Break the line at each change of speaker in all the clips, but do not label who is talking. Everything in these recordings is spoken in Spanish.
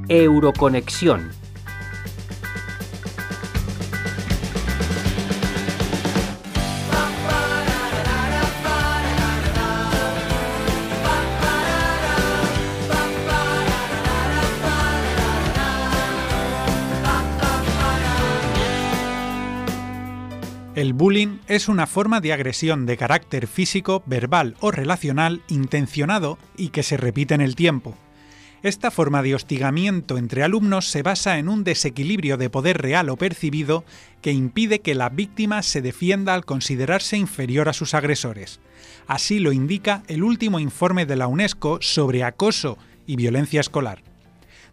Euroconexión.
El bullying es una forma de agresión de carácter físico, verbal o relacional intencionado y que se repite en el tiempo. Esta forma de hostigamiento entre alumnos se basa en un desequilibrio de poder real o percibido que impide que la víctima se defienda al considerarse inferior a sus agresores. Así lo indica el último informe de la UNESCO sobre acoso y violencia escolar.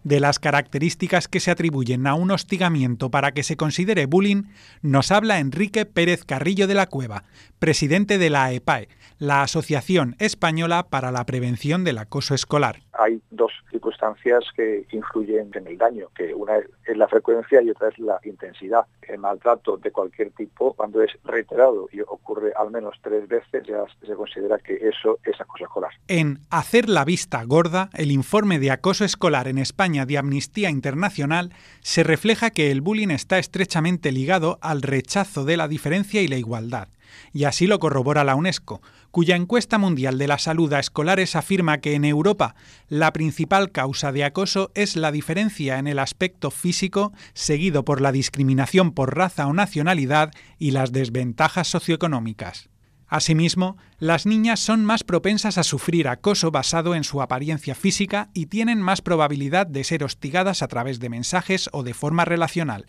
De las características que se atribuyen a un hostigamiento para que se considere bullying, nos habla Enrique Pérez Carrillo de la Cueva, presidente de la AEPAE, la Asociación Española para la Prevención del Acoso Escolar.
Hay dos circunstancias que influyen en el daño, que una es la frecuencia y otra es la intensidad. El maltrato de cualquier tipo, cuando es reiterado y ocurre al menos 3 veces, ya se considera que eso es acoso escolar.
En Hacer la vista gorda, el informe de acoso escolar en España de Amnistía Internacional, se refleja que el bullying está estrechamente ligado al rechazo de la diferencia y la igualdad. Y así lo corrobora la UNESCO, cuya encuesta mundial de la salud a escolares afirma que en Europa la principal causa de acoso es la diferencia en el aspecto físico, seguido por la discriminación por raza o nacionalidad y las desventajas socioeconómicas. Asimismo, las niñas son más propensas a sufrir acoso basado en su apariencia física y tienen más probabilidad de ser hostigadas a través de mensajes o de forma relacional.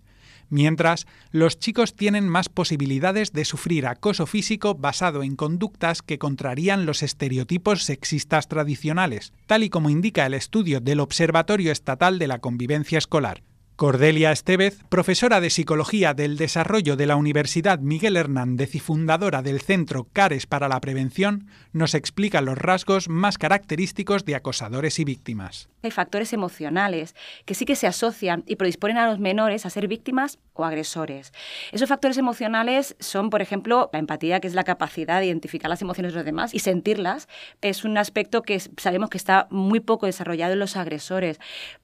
Mientras, los chicos tienen más posibilidades de sufrir acoso físico basado en conductas que contrarían los estereotipos sexistas tradicionales, tal y como indica el estudio del Observatorio Estatal de la Convivencia Escolar. Cordelia Estevez, profesora de Psicología del Desarrollo de la Universidad Miguel Hernández y fundadora del Centro CARES para la Prevención, nos explica los rasgos más característicos de acosadores y víctimas.
Hay factores emocionales que sí que se asocian y predisponen a los menores a ser víctimas o agresores. Esos factores emocionales son, por ejemplo, la empatía, que es la capacidad de identificar las emociones de los demás y sentirlas. Es un aspecto que sabemos que está muy poco desarrollado en los agresores.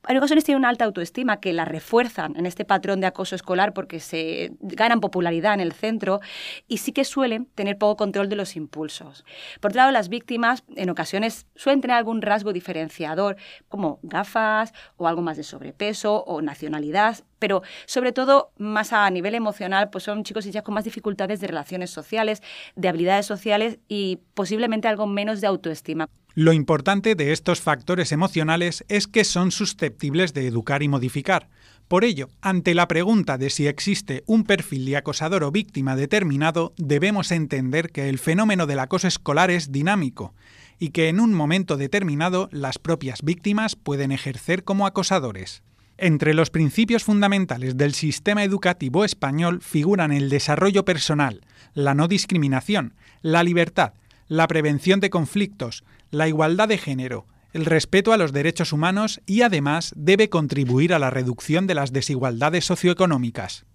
En ocasiones tienen una alta autoestima que la refuerzan en este patrón de acoso escolar porque se ganan popularidad en el centro y sí que suelen tener poco control de los impulsos. Por otro lado, las víctimas en ocasiones suelen tener algún rasgo diferenciador, como gafas o algo más de sobrepeso o nacionalidad, pero sobre todo más a nivel emocional, pues son chicos y chicas con más dificultades de relaciones sociales, de habilidades sociales y posiblemente algo menos de autoestima.
Lo importante de estos factores emocionales es que son susceptibles de educar y modificar. Por ello, ante la pregunta de si existe un perfil de acosador o víctima determinado, debemos entender que el fenómeno del acoso escolar es dinámico y que en un momento determinado las propias víctimas pueden ejercer como acosadores. Entre los principios fundamentales del sistema educativo español figuran el desarrollo personal, la no discriminación, la libertad, la prevención de conflictos, la igualdad de género, el respeto a los derechos humanos y, además, debe contribuir a la reducción de las desigualdades socioeconómicas.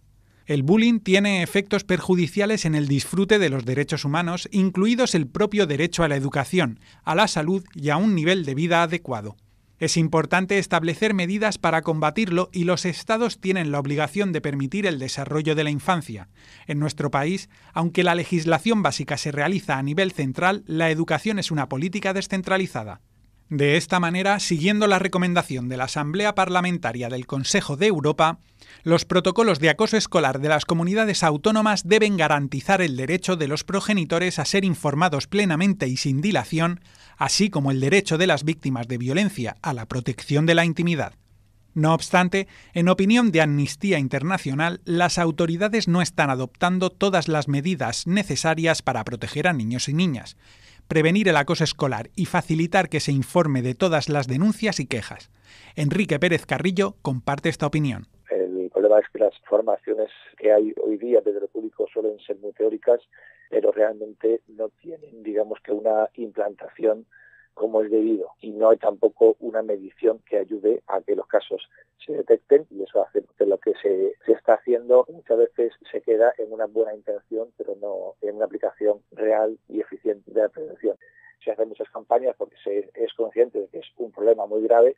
El bullying tiene efectos perjudiciales en el disfrute de los derechos humanos, incluidos el propio derecho a la educación, a la salud y a un nivel de vida adecuado. Es importante establecer medidas para combatirlo y los Estados tienen la obligación de permitir el desarrollo de la infancia. En nuestro país, aunque la legislación básica se realiza a nivel central, la educación es una política descentralizada. De esta manera, siguiendo la recomendación de la Asamblea Parlamentaria del Consejo de Europa, los protocolos de acoso escolar de las comunidades autónomas deben garantizar el derecho de los progenitores a ser informados plenamente y sin dilación, así como el derecho de las víctimas de violencia a la protección de la intimidad. No obstante, en opinión de Amnistía Internacional, las autoridades no están adoptando todas las medidas necesarias para proteger a niños y niñas, prevenir el acoso escolar y facilitar que se informe de todas las denuncias y quejas. Enrique Pérez Carrillo comparte esta opinión.
El problema es que las formaciones que hay hoy día desde lo público suelen ser muy teóricas, pero realmente no tienen, digamos, que una implantación como es debido, y no hay tampoco una medición que ayude a que los casos se detecten, y eso hace que lo que se está haciendo muchas veces se queda en una buena intención, pero no en una aplicación real y eficiente de la prevención. Se hacen muchas campañas porque se es consciente de que es un problema muy grave,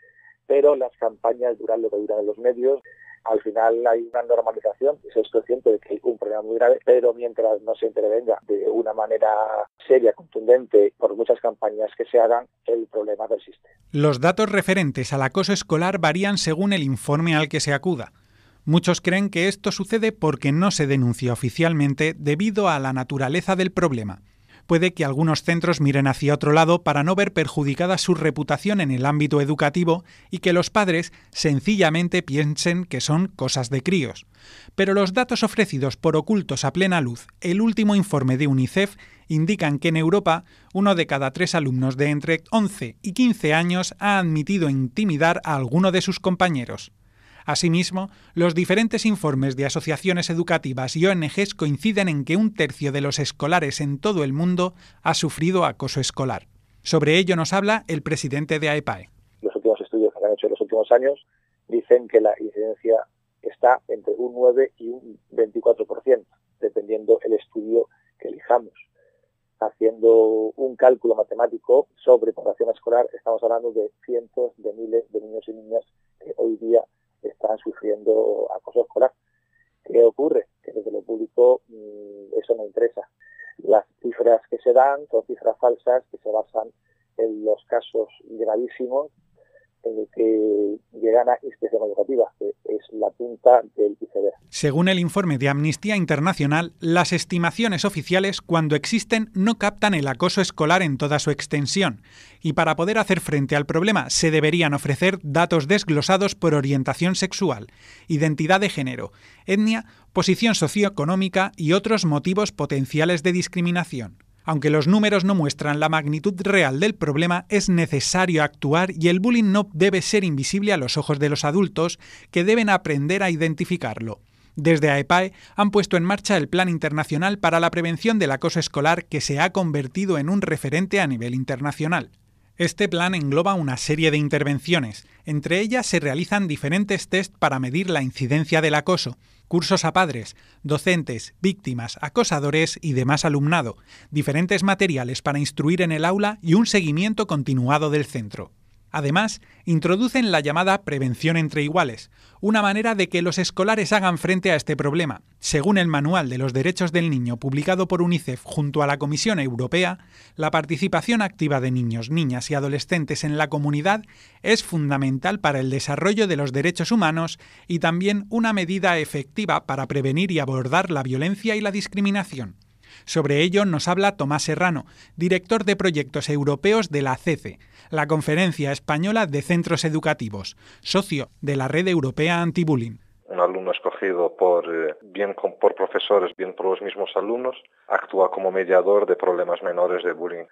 pero las campañas duran lo que duran en los medios. Al final hay una normalización, es consciente de que hay un problema muy grave, pero mientras no se intervenga de una manera seria, contundente, por muchas campañas que se hagan, el problema persiste.
Los datos referentes al acoso escolar varían según el informe al que se acuda. Muchos creen que esto sucede porque no se denuncia oficialmente debido a la naturaleza del problema. Puede que algunos centros miren hacia otro lado para no ver perjudicada su reputación en el ámbito educativo y que los padres sencillamente piensen que son cosas de críos. Pero los datos ofrecidos por Ocultos a Plena Luz, el último informe de UNICEF, indican que en Europa 1 de cada 3 alumnos de entre 11 y 15 años ha admitido intimidar a alguno de sus compañeros. Asimismo, los diferentes informes de asociaciones educativas y ONGs coinciden en que 1/3 de los escolares en todo el mundo ha sufrido acoso escolar. Sobre ello nos habla el presidente de AEPAE.
Los últimos estudios que han hecho en los últimos años dicen que la incidencia está entre un 9 y un 24%, dependiendo el estudio que elijamos. Haciendo un cálculo matemático sobre población escolar, estamos hablando de cientos de miles de niños y niñas que hoy día están sufriendo acoso escolar. ¿Qué ocurre? Que desde lo público eso no interesa. Las cifras que se dan son cifras falsas que se basan en los casos gravísimos en el que llegan a inspección educativa, que es la punta del iceberg.
Según el informe de Amnistía Internacional, las estimaciones oficiales, cuando existen, no captan el acoso escolar en toda su extensión, y para poder hacer frente al problema se deberían ofrecer datos desglosados por orientación sexual, identidad de género, etnia, posición socioeconómica y otros motivos potenciales de discriminación. Aunque los números no muestran la magnitud real del problema, es necesario actuar y el bullying no debe ser invisible a los ojos de los adultos, que deben aprender a identificarlo. Desde AEPAE han puesto en marcha el Plan Internacional para la Prevención del Acoso Escolar, que se ha convertido en un referente a nivel internacional. Este plan engloba una serie de intervenciones. Entre ellas se realizan diferentes test para medir la incidencia del acoso, cursos a padres, docentes, víctimas, acosadores y demás alumnado, diferentes materiales para instruir en el aula y un seguimiento continuado del centro. Además, introducen la llamada prevención entre iguales, una manera de que los escolares hagan frente a este problema. Según el Manual de los Derechos del Niño publicado por UNICEF junto a la Comisión Europea, la participación activa de niños, niñas y adolescentes en la comunidad es fundamental para el desarrollo de los derechos humanos y también una medida efectiva para prevenir y abordar la violencia y la discriminación. Sobre ello nos habla Tomás Serrano, director de proyectos europeos de la CECE, la Conferencia Española de Centros Educativos, socio de la Red Europea Antibullying.
Un alumno escogido bien por profesores, bien por los mismos alumnos, actúa como mediador de problemas menores de bullying.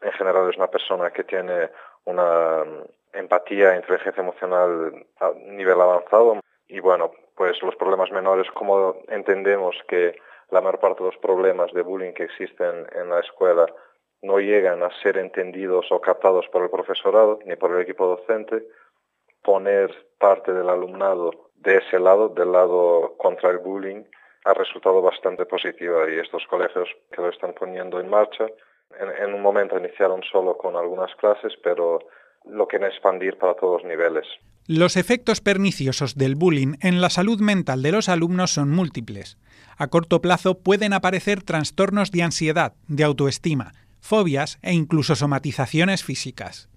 En general es una persona que tiene una empatía, inteligencia emocional a nivel avanzado y pues los problemas menores, como entendemos que la mayor parte de los problemas de bullying que existen en la escuela no llegan a ser entendidos o captados por el profesorado ni por el equipo docente, poner parte del alumnado de ese lado, del lado contra el bullying, ha resultado bastante positivo y estos colegios que lo están poniendo en marcha, en un momento iniciaron solo con algunas clases, pero lo quieren expandir para todos los niveles.
Los efectos perniciosos del bullying en la salud mental de los alumnos son múltiples. A corto plazo pueden aparecer trastornos de ansiedad, de autoestima, fobias e incluso somatizaciones físicas.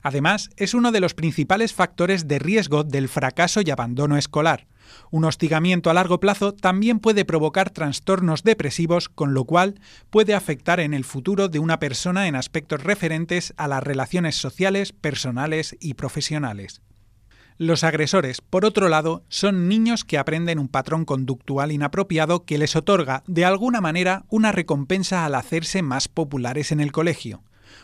Además, es uno de los principales factores de riesgo del fracaso y abandono escolar. Un hostigamiento a largo plazo también puede provocar trastornos depresivos, con lo cual puede afectar en el futuro de una persona en aspectos referentes a las relaciones sociales, personales y profesionales. Los agresores, por otro lado, son niños que aprenden un patrón conductual inapropiado que les otorga, de alguna manera, una recompensa al hacerse más populares en el colegio.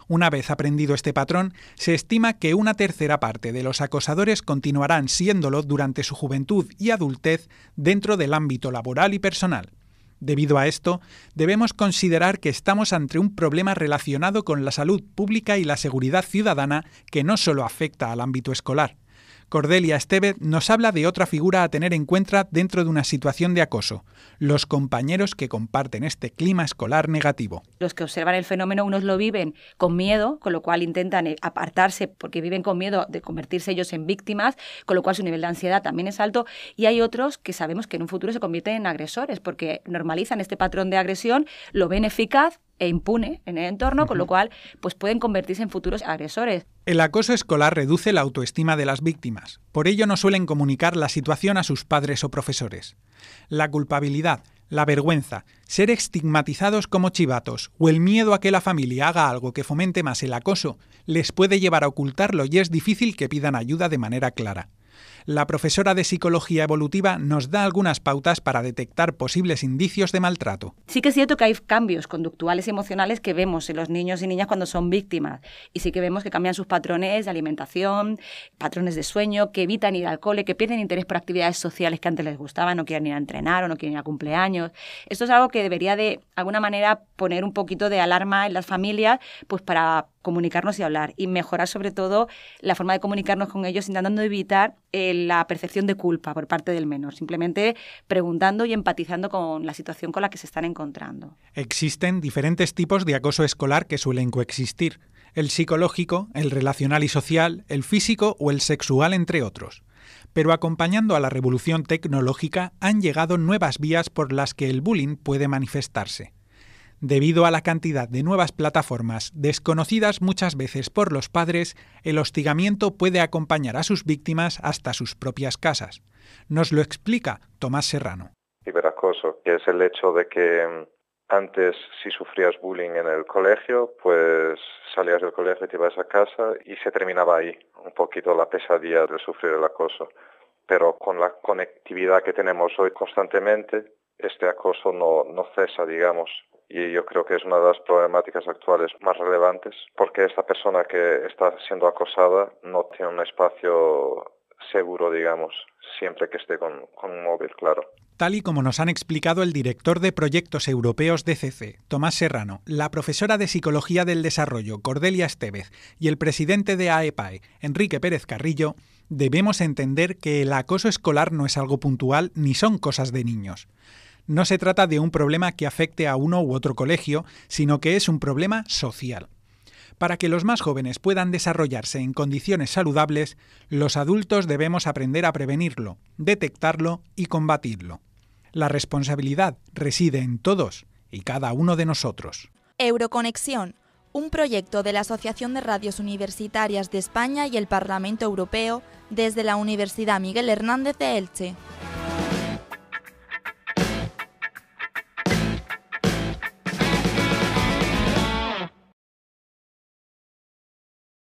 Una vez aprendido este patrón, se estima que 1/3 parte de los acosadores continuarán siéndolo durante su juventud y adultez dentro del ámbito laboral y personal. Debido a esto, debemos considerar que estamos ante un problema relacionado con la salud pública y la seguridad ciudadana que no solo afecta al ámbito escolar. Cordelia Estevez nos habla de otra figura a tener en cuenta dentro de una situación de acoso: los compañeros que comparten este clima escolar negativo.
Los que observan el fenómeno, unos lo viven con miedo, con lo cual intentan apartarse porque viven con miedo de convertirse ellos en víctimas, con lo cual su nivel de ansiedad también es alto, y hay otros que sabemos que en un futuro se convierten en agresores porque normalizan este patrón de agresión, lo ven eficaz e impune en el entorno, con lo cual pues pueden convertirse en futuros agresores.
El acoso escolar reduce la autoestima de las víctimas. Por ello no suelen comunicar la situación a sus padres o profesores. La culpabilidad, la vergüenza, ser estigmatizados como chivatos o el miedo a que la familia haga algo que fomente más el acoso les puede llevar a ocultarlo y es difícil que pidan ayuda de manera clara. La profesora de Psicología Evolutiva nos da algunas pautas para detectar posibles indicios de maltrato.
Sí que es cierto que hay cambios conductuales y emocionales que vemos en los niños y niñas cuando son víctimas. Y sí que vemos que cambian sus patrones de alimentación, patrones de sueño, que evitan ir al cole, que pierden interés por actividades sociales que antes les gustaban, no quieren ir a entrenar o no quieren ir a cumpleaños. Esto es algo que debería de alguna manera poner un poquito de alarma en las familias, pues para comunicarnos y hablar y mejorar sobre todo la forma de comunicarnos con ellos, intentando evitar la percepción de culpa por parte del menor, simplemente preguntando y empatizando con la situación con la que se están encontrando.
Existen diferentes tipos de acoso escolar que suelen coexistir: el psicológico, el relacional y social, el físico o el sexual, entre otros. Pero acompañando a la revolución tecnológica han llegado nuevas vías por las que el bullying puede manifestarse. Debido a la cantidad de nuevas plataformas desconocidas muchas veces por los padres, el hostigamiento puede acompañar a sus víctimas hasta sus propias casas. Nos lo explica Tomás Serrano.
Ciberacoso, que es el hecho de que antes, si sufrías bullying en el colegio, pues salías del colegio y te ibas a casa y se terminaba ahí un poquito la pesadilla de sufrir el acoso. Pero con la conectividad que tenemos hoy constantemente, este acoso no cesa, digamos. Y yo creo que es una de las problemáticas actuales más relevantes, porque esta persona que está siendo acosada no tiene un espacio seguro, digamos, siempre que esté con un móvil, claro.
Tal y como nos han explicado el director de proyectos europeos de CC, Tomás Serrano, la profesora de Psicología del Desarrollo, Cordelia Estevez, y el presidente de AEPAE, Enrique Pérez Carrillo, debemos entender que el acoso escolar no es algo puntual ni son cosas de niños. No se trata de un problema que afecte a uno u otro colegio, sino que es un problema social. Para que los más jóvenes puedan desarrollarse en condiciones saludables, los adultos debemos aprender a prevenirlo, detectarlo y combatirlo. La responsabilidad reside en todos y cada uno de nosotros.
Euroconexión, un proyecto de la Asociación de Radios Universitarias de España y el Parlamento Europeo desde la Universidad Miguel Hernández de Elche.